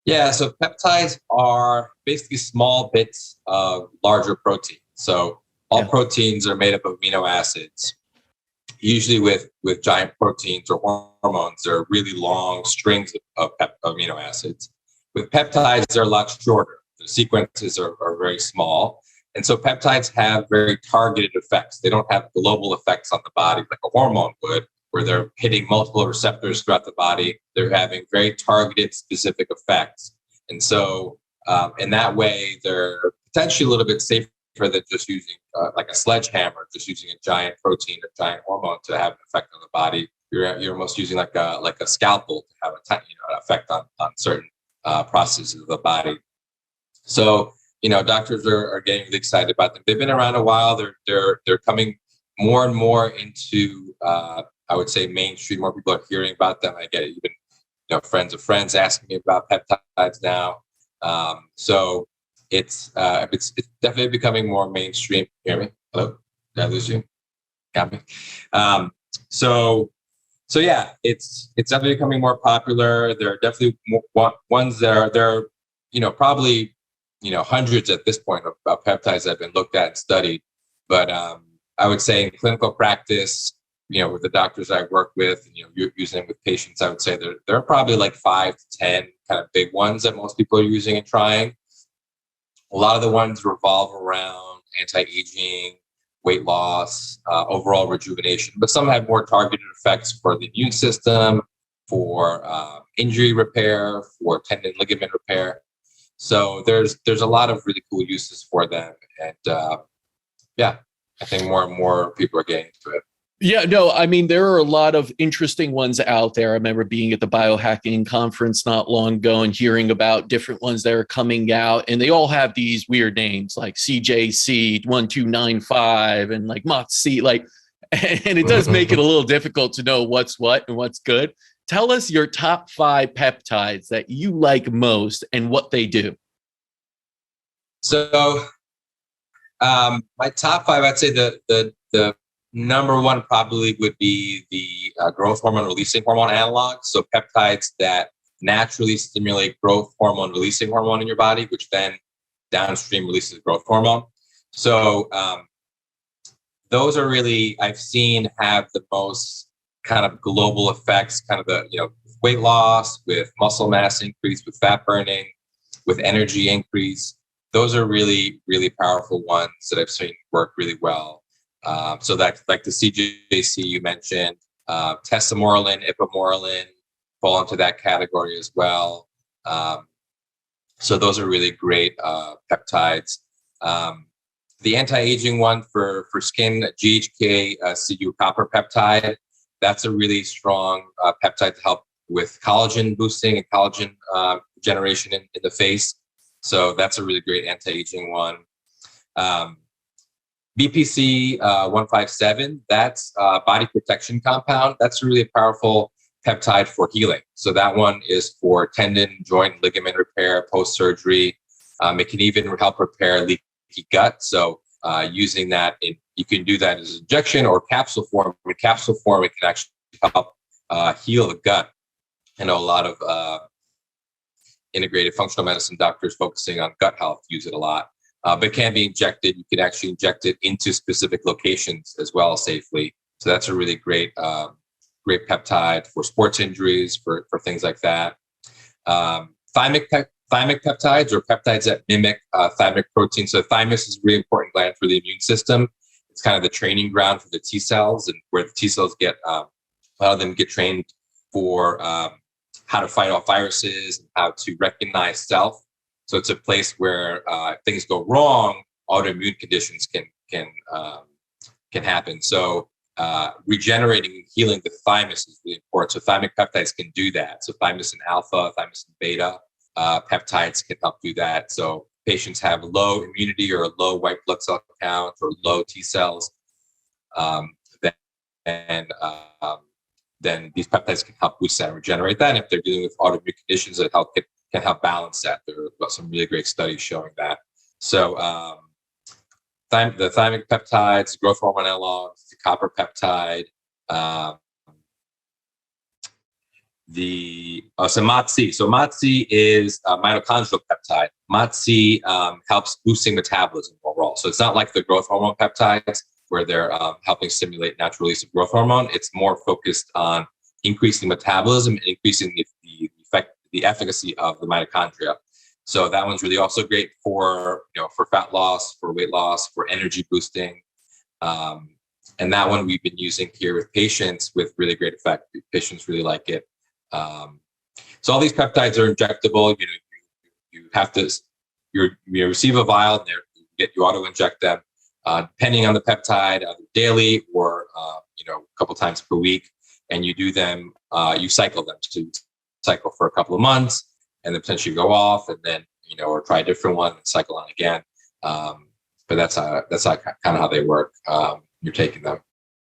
Yeah, so peptides are basically small bits of larger protein. So all Yeah. proteins are made up of amino acids. Usually with giant proteins or hormones, they're really long strings of amino acids. With peptides, they're a lot shorter. The sequences are very small. And so peptides have very targeted effects. They don't have global effects on the body like a hormone would, where they're hitting multiple receptors throughout the body. They're having very targeted, specific effects. And so, in that way, they're potentially a little bit safer than just using like a sledgehammer, just using a giant protein or giant hormone to have an effect on the body. You're almost using like a scalpel to have an effect on certain processes of the body. So, doctors are getting really excited about them. They've been around a while. They're coming more and more into I would say mainstream. More people are hearing about them. I get it. Even friends of friends asking me about peptides now. So it's definitely becoming more mainstream. You hear me? Hello? Did I lose you? Got me. Um, so so yeah, it's definitely becoming more popular. There are definitely ones that are there. Probably hundreds at this point of peptides that have been looked at and studied. But I would say in clinical practice, with the doctors I work with, and using them with patients, I would say there are probably like 5 to 10 kind of big ones that most people are using and trying. A lot of the ones revolve around anti-aging, weight loss, overall rejuvenation, but some have more targeted effects for the immune system, for injury repair, for tendon ligament repair. So there's a lot of really cool uses for them, and yeah, I think more and more people are getting into it. Yeah, no, I mean, there are a lot of interesting ones out there. I remember being at the biohacking conference not long ago and hearing about different ones that are coming out, and they all have these weird names like CJC 1295 and like MOTC, and it does make it a little difficult to know what's what and what's good. Tell us your top 5 peptides that you like most and what they do. So my top 5, I'd say the number one probably would be the growth hormone releasing hormone analog. So peptides that naturally stimulate growth hormone releasing hormone in your body, which then downstream releases growth hormone. So those are really, I've seen, have the most kind of global effects, kind of the weight loss, with muscle mass increase, with fat burning, with energy increase. Those are really, really powerful ones that I've seen work really well. So that, like the CJC you mentioned, tesamorelin, ipamorelin fall into that category as well. So those are really great peptides. The anti-aging one for skin, GHK Cu copper peptide, that's a really strong peptide to help with collagen boosting and collagen generation in the face. So that's a really great anti-aging one. BPC 157, that's a body protection compound. That's really a powerful peptide for healing. So that one is for tendon, joint, ligament repair post-surgery. It can even help repair leaky gut. So using that, you can do that as injection or capsule form. In capsule form, it can actually help heal the gut. I know a lot of integrated functional medicine doctors focusing on gut health use it a lot. But it can be injected. You can actually inject it into specific locations as well safely. So that's a really great peptide for sports injuries, for things like that. Thymic peptides, or peptides that mimic thymic protein. So thymus is a really important gland for the immune system. It's kind of the training ground for the T cells, and where the T cells get, a lot of them get trained for how to fight off viruses and how to recognize self. So it's a place where if things go wrong, autoimmune conditions can happen. So regenerating and healing the thymus is really important. So thymic peptides can do that. So thymosin alpha, thymosin beta peptides can help do that. So patients have low immunity or low white blood cell count or low T cells, then these peptides can help boost that and regenerate that. And if they're dealing with autoimmune conditions, that can help balance that. There are some really great studies showing that. So the thymic peptides, growth hormone analogs, the copper peptide, So MOTS-c. So MOTS-c is a mitochondrial peptide. MOTS-c helps boosting metabolism overall. So it's not like the growth hormone peptides where they're helping stimulate natural release of growth hormone. It's more focused on increasing metabolism and increasing the efficacy of the mitochondria. So that one's really also great for fat loss, for weight loss, for energy boosting. And that one we've been using here with patients with really great effect. Patients really like it. So all these peptides are injectable. You have to you receive a vial and you auto inject them, depending on the peptide, either daily or a couple times per week. And you do them. You cycle them. So you cycle for a couple of months, and then potentially go off, and then or try a different one and cycle on again. But that's kind of how they work. You're taking them.